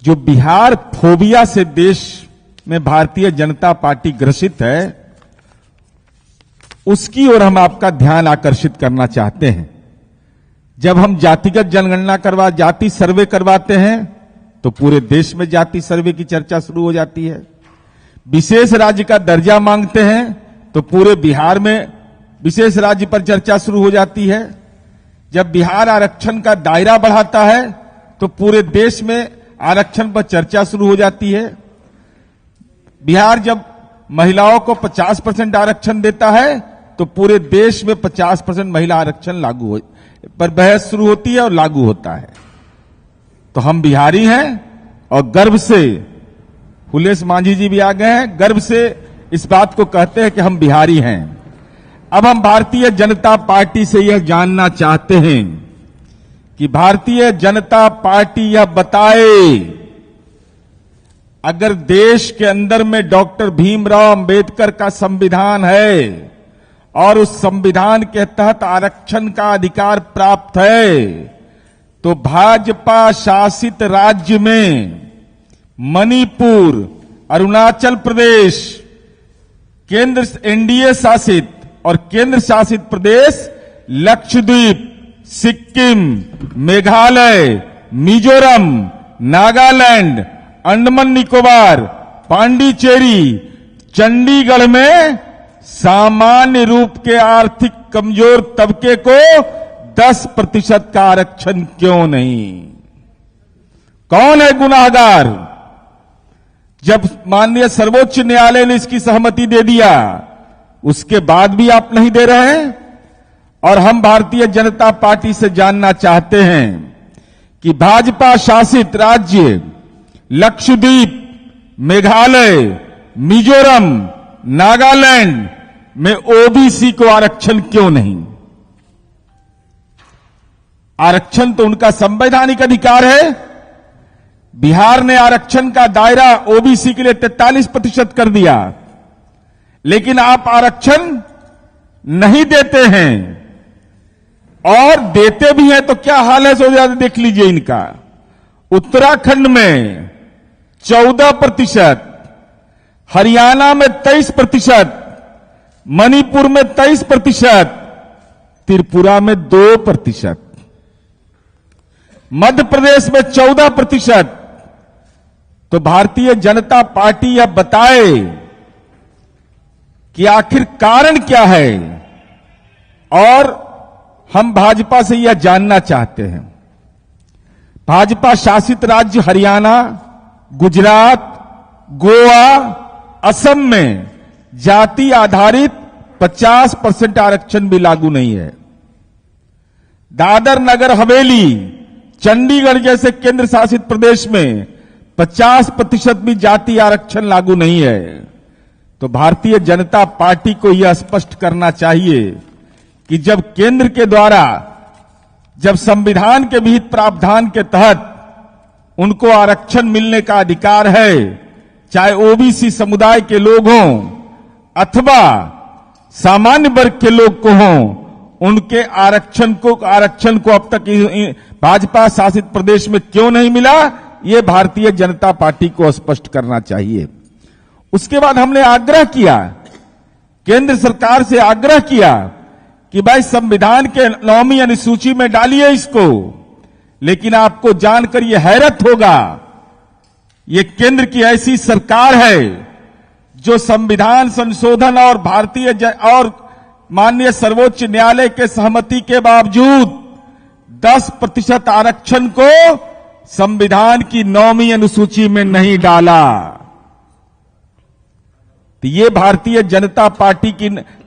जो बिहार फोबिया से देश में भारतीय जनता पार्टी ग्रसित है, उसकी ओर हम आपका ध्यान आकर्षित करना चाहते हैं। जब हम जातिगत जनगणना जाति सर्वे करवाते हैं तो पूरे देश में जाति सर्वे की चर्चा शुरू हो जाती है। विशेष राज्य का दर्जा मांगते हैं तो पूरे बिहार में विशेष राज्य पर चर्चा शुरू हो जाती है। जब बिहार आरक्षण का दायरा बढ़ाता है तो पूरे देश में आरक्षण पर चर्चा शुरू हो जाती है। बिहार जब महिलाओं को 50% आरक्षण देता है तो पूरे देश में 50% महिला आरक्षण लागू पर बहस शुरू होती है और लागू होता है। तो हम बिहारी हैं और गर्व से, हुलेस मांझी जी भी आ गए हैं, गर्व से इस बात को कहते हैं कि हम बिहारी हैं। अब हम भारतीय जनता पार्टी से यह जानना चाहते हैं कि भारतीय जनता पार्टी यह बताए, अगर देश के अंदर में डॉक्टर भीमराव अंबेडकर का संविधान है और उस संविधान के तहत आरक्षण का अधिकार प्राप्त है, तो भाजपा शासित राज्य में मणिपुर, अरुणाचल प्रदेश, केंद्र एनडीए शासित और केंद्र शासित प्रदेश लक्षद्वीप, सिक्किम, मेघालय, मिजोरम, नागालैंड, अंडमान निकोबार, पांडिचेरी, चंडीगढ़ में सामान्य रूप के आर्थिक कमजोर तबके को 10% का आरक्षण क्यों नहीं? कौन है गुनाहगार? जब माननीय सर्वोच्च न्यायालय ने इसकी सहमति दे दिया, उसके बाद भी आप नहीं दे रहे हैं। और हम भारतीय जनता पार्टी से जानना चाहते हैं कि भाजपा शासित राज्य लक्षद्वीप, मेघालय, मिजोरम, नागालैंड में ओबीसी को आरक्षण क्यों नहीं? आरक्षण तो उनका संवैधानिक अधिकार है। बिहार ने आरक्षण का दायरा ओबीसी के लिए 43% कर दिया, लेकिन आप आरक्षण नहीं देते हैं। और देते भी हैं तो क्या हाल है, सो ज्यादा देख लीजिए इनका। उत्तराखंड में 14%, हरियाणा में 23%, मणिपुर में 23%, त्रिपुरा में 2%, मध्य प्रदेश में 14%। तो भारतीय जनता पार्टी यह बताए कि आखिर कारण क्या है। और हम भाजपा से यह जानना चाहते हैं, भाजपा शासित राज्य हरियाणा, गुजरात, गोवा, असम में जाति आधारित 50% आरक्षण भी लागू नहीं है। दादर नगर हवेली, चंडीगढ़ जैसे केंद्र शासित प्रदेश में 50% भी जाति आरक्षण लागू नहीं है। तो भारतीय जनता पार्टी को यह स्पष्ट करना चाहिए कि जब केंद्र के द्वारा, जब संविधान के विहित प्रावधान के तहत उनको आरक्षण मिलने का अधिकार है, चाहे ओबीसी समुदाय के लोग हों अथवा सामान्य वर्ग के लोग को हों, उनके आरक्षण को अब तक भाजपा शासित प्रदेश में क्यों नहीं मिला, यह भारतीय जनता पार्टी को स्पष्ट करना चाहिए। उसके बाद हमने आग्रह किया, केंद्र सरकार से आग्रह किया कि भाई संविधान के 9वीं अनुसूची में डालिए इसको। लेकिन आपको जानकर यह हैरत होगा, ये केंद्र की ऐसी सरकार है जो संविधान संशोधन और और माननीय सर्वोच्च न्यायालय के सहमति के बावजूद 10% आरक्षण को संविधान की 9वीं अनुसूची में नहीं डाला। तो ये भारतीय जनता पार्टी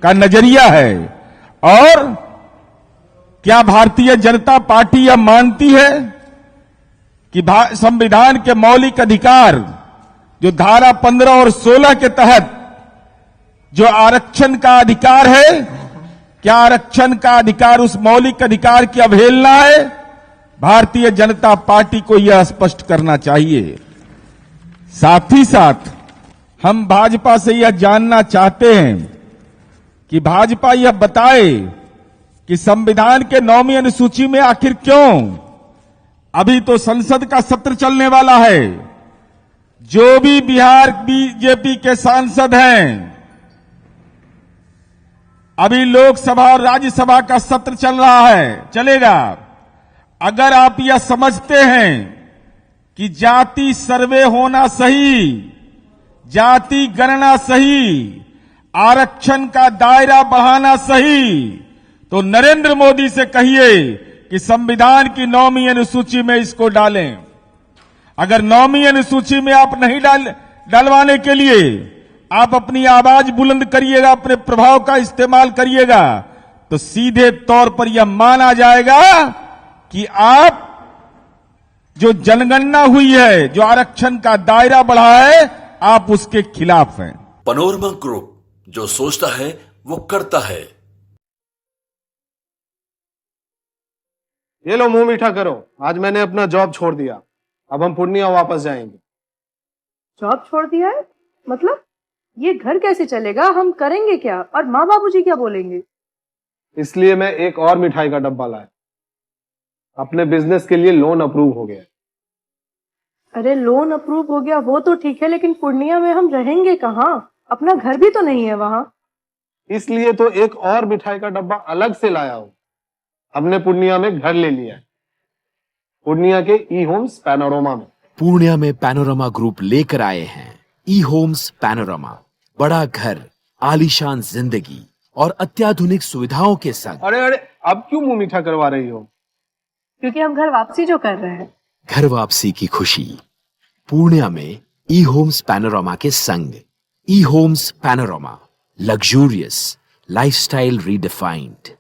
का नजरिया है। और क्या भारतीय जनता पार्टी यह मानती है कि संविधान के मौलिक अधिकार, जो धारा 15 और 16 के तहत जो आरक्षण का अधिकार है, क्या आरक्षण का अधिकार उस मौलिक अधिकार की अवहेलना है? भारतीय जनता पार्टी को यह स्पष्ट करना चाहिए। साथ ही साथ हम भाजपा से यह जानना चाहते हैं कि भाजपा यह बताए कि संविधान के 9वीं अनुसूची में आखिर क्यों, अभी तो संसद का सत्र चलने वाला है, जो भी बिहार बीजेपी के सांसद हैं, अभी लोकसभा और राज्यसभा का सत्र चल रहा है, चलेगा। अगर आप यह समझते हैं कि जाति सर्वे होना सही, जाति गणना सही, आरक्षण का दायरा बढ़ाना सही, तो नरेंद्र मोदी से कहिए कि संविधान की 9वीं अनुसूची में इसको डालें। अगर 9वीं अनुसूची में आप नहीं डलवाने के लिए आप अपनी आवाज बुलंद करिएगा, अपने प्रभाव का इस्तेमाल करिएगा, तो सीधे तौर पर यह माना जाएगा कि आप जो जनगणना हुई है, जो आरक्षण का दायरा बढ़ा है, आप उसके खिलाफ हैं। पैनोरमा ग्रुप, जो सोचता है वो करता है। ये लो, मुंह मीठा करो। आज मैंने अपना जॉब छोड़ दिया, अब हम पूर्णिया वापस जाएंगे। जॉब छोड़ दिया है? मतलब ये घर कैसे चलेगा? हम करेंगे क्या? और माँ बाबूजी क्या बोलेंगे? इसलिए मैं एक और मिठाई का डब्बा लाया। अपने बिजनेस के लिए लोन अप्रूव हो गया। अरे लोन अप्रूव हो गया वो तो ठीक है, लेकिन पूर्णिया में हम रहेंगे कहाँ? अपना घर भी तो नहीं है वहां। इसलिए तो एक और मिठाई का डब्बा अलग से लाया हूं। हमने पूर्णिया में घर ले लिया है, पूर्णिया के ई होम्स पैनोरमा में। पूर्णिया में पैनोरमा ग्रुप लेकर आए हैं ई होम्स पैनोरमा। बड़ा घर, आलीशान जिंदगी और अत्याधुनिक सुविधाओं के संग। अरे अरे, अब क्यों मुंह मीठा करवा रही हो? क्योंकि हम घर वापसी जो कर रहे हैं। घर वापसी की खुशी पूर्णिया में ई होम्स पैनोरमा के संग। E homes panorama, luxurious lifestyle redefined.